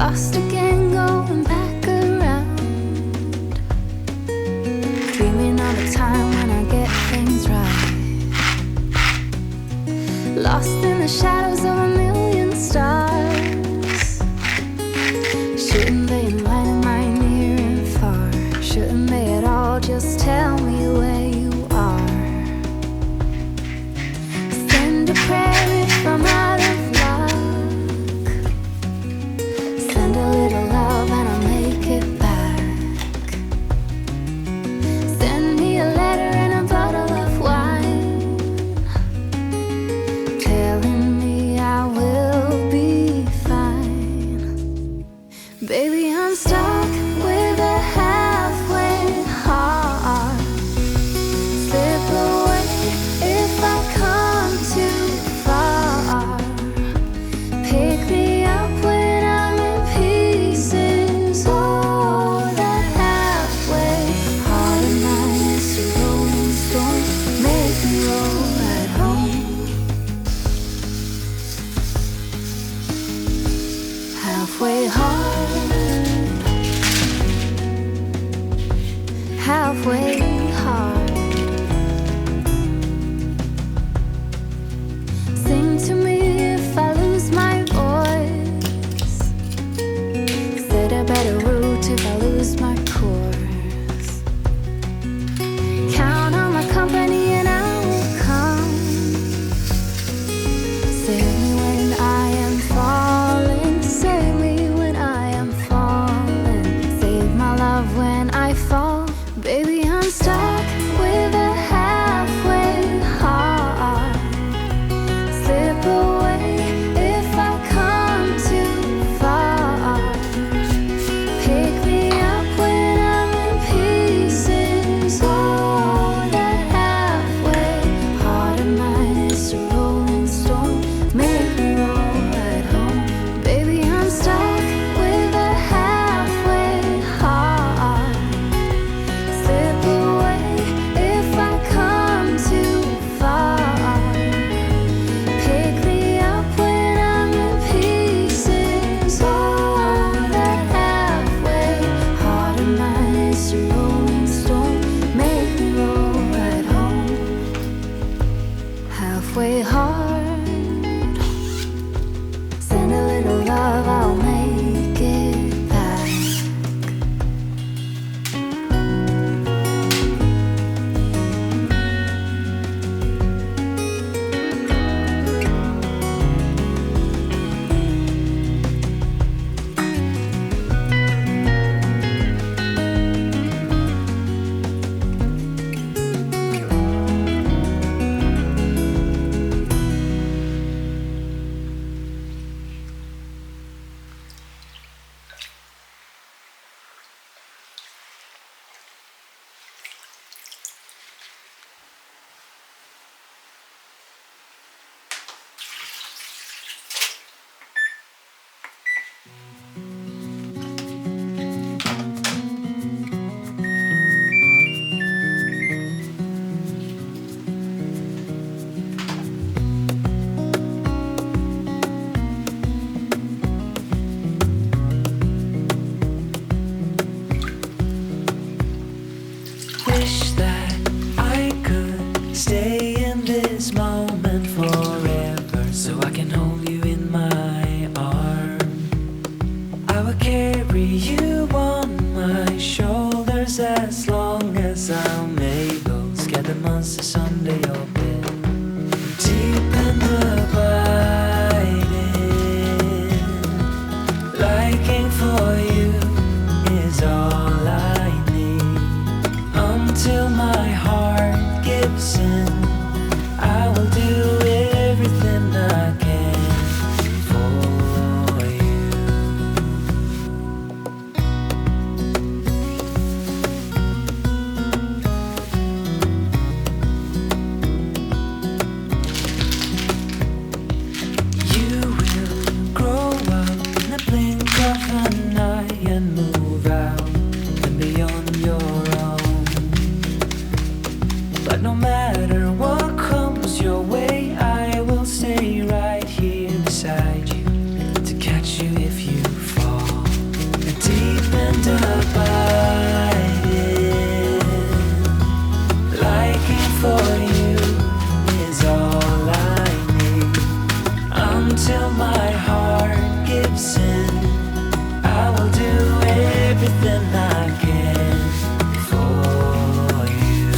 Lost again, going back around, dreaming of a time when I get things right. Lost in the shadows of a million stars. Shouldn't they enlighten my near and far? Shouldn't they at all just tell me where you are? Send a prayer if I'm out of luck. Send a little love and I'll make it back. Send me a letter and a bottle of wine, telling me I will be fine. Baby, I'm stuck with a halfway heart. Slip away if I come too far. Pick me up when I'm in pieces. Oh, that halfway heart of mine is a rolling stone. Make me roll at home. Halfway heart, halfway heart. Sing to me if I lose my voice. Set a better route if I lose my course. Count on my company and I will come. Save me when I am falling. Save me when I am falling. Save my love when I fall. Baby, I'm stuck with a halfway heart. Slip away if I come too far. Pick me up when I'm in pieces. Oh, that halfway heart of mine is a rolling stone. Make me roll at home. Baby, I'm stuck with a halfway heart. Slip away if I come too far. Pick me up when I'm in pieces. Oh, that halfway heart of mine is a rolling stone. Make me roll at home. Halfway heart. Send a little love, I'll make it back. Wish that I could stay in this moment forever, so I can hold you in my arms. I will carry you on my shoulders as long as I'm able. Scare the monsters under your bed. Deep and abiding, liking for you is all I need. Until my heart gives in, I will do everything I can for you. abiding. Liking for you is all I need. Until my heart gives in, I will do everything I can for you.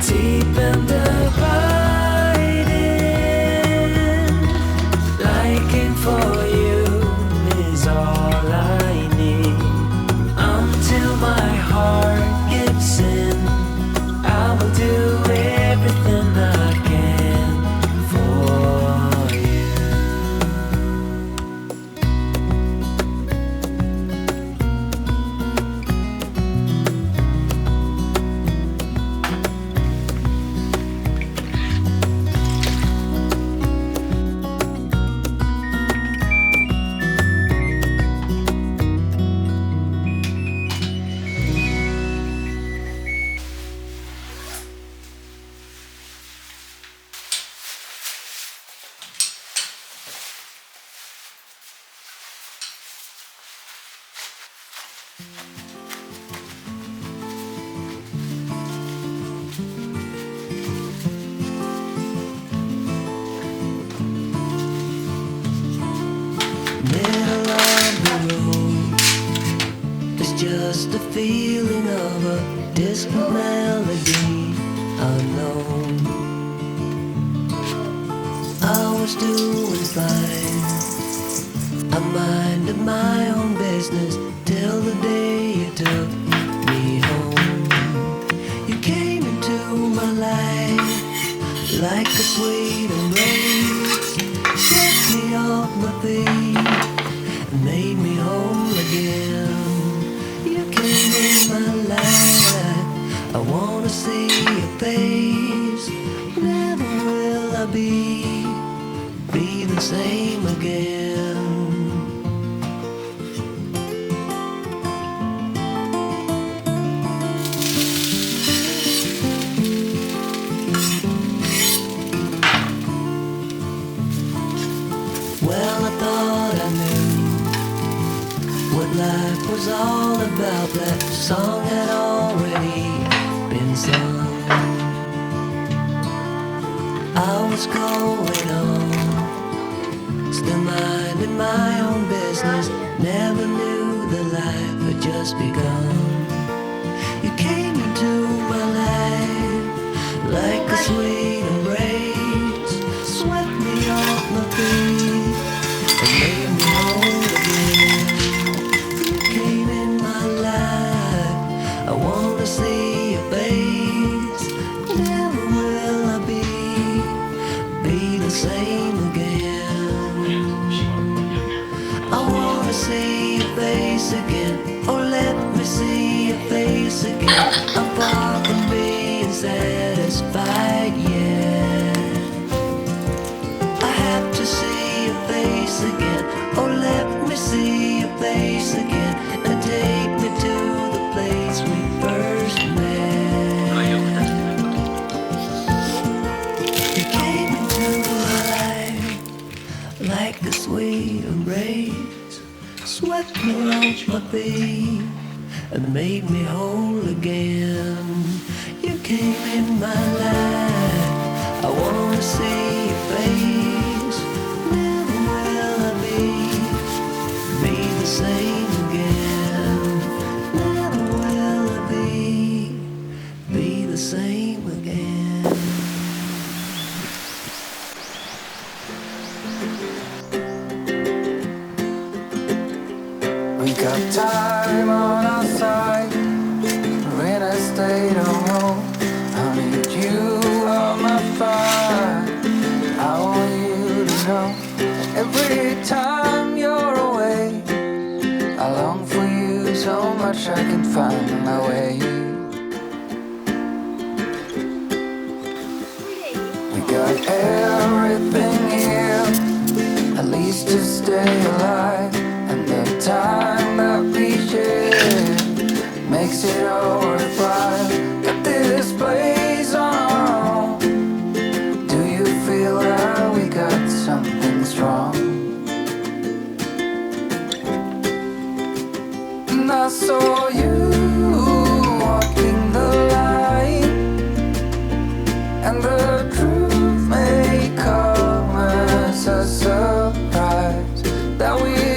Deep and abiding, liking for you is all I need. Until my heart gives in, I will do everything I can for you. Middle of the road, it's just a feeling of a distant melody unknown. I was doing fine, I minded my own business till the day you took me home. You came into my life like a sweet embrace, set me off my feet and made me whole again. You came in my life, I wanna see your face. Never will I be the same again. Well, I thought I knew what life was all about. That song had already been sung. I was going on, still minding my own business. Never knew the life had just begun. You came into my life like a sweet embrace, swept me off my feet and made me whole again. You came in my life, I wanna see your face. Never will I be the same again. I wanna see your face again. Oh, let me see your face again. I'm far from being satisfied yet. I have to see your face again. Oh, let me see your face again and take me to the place we first met. You came into my life like a sweet embrace, swept me off my feet and made me whole again. You came in my life, I wanna see your face. Never will I be the same again. Never will I be the same again. We got time on our side. When I stayed home, I need you on my fire. I want you to know that every time you're away, I long for you so much I can find my way. We got everything here. a surprise that we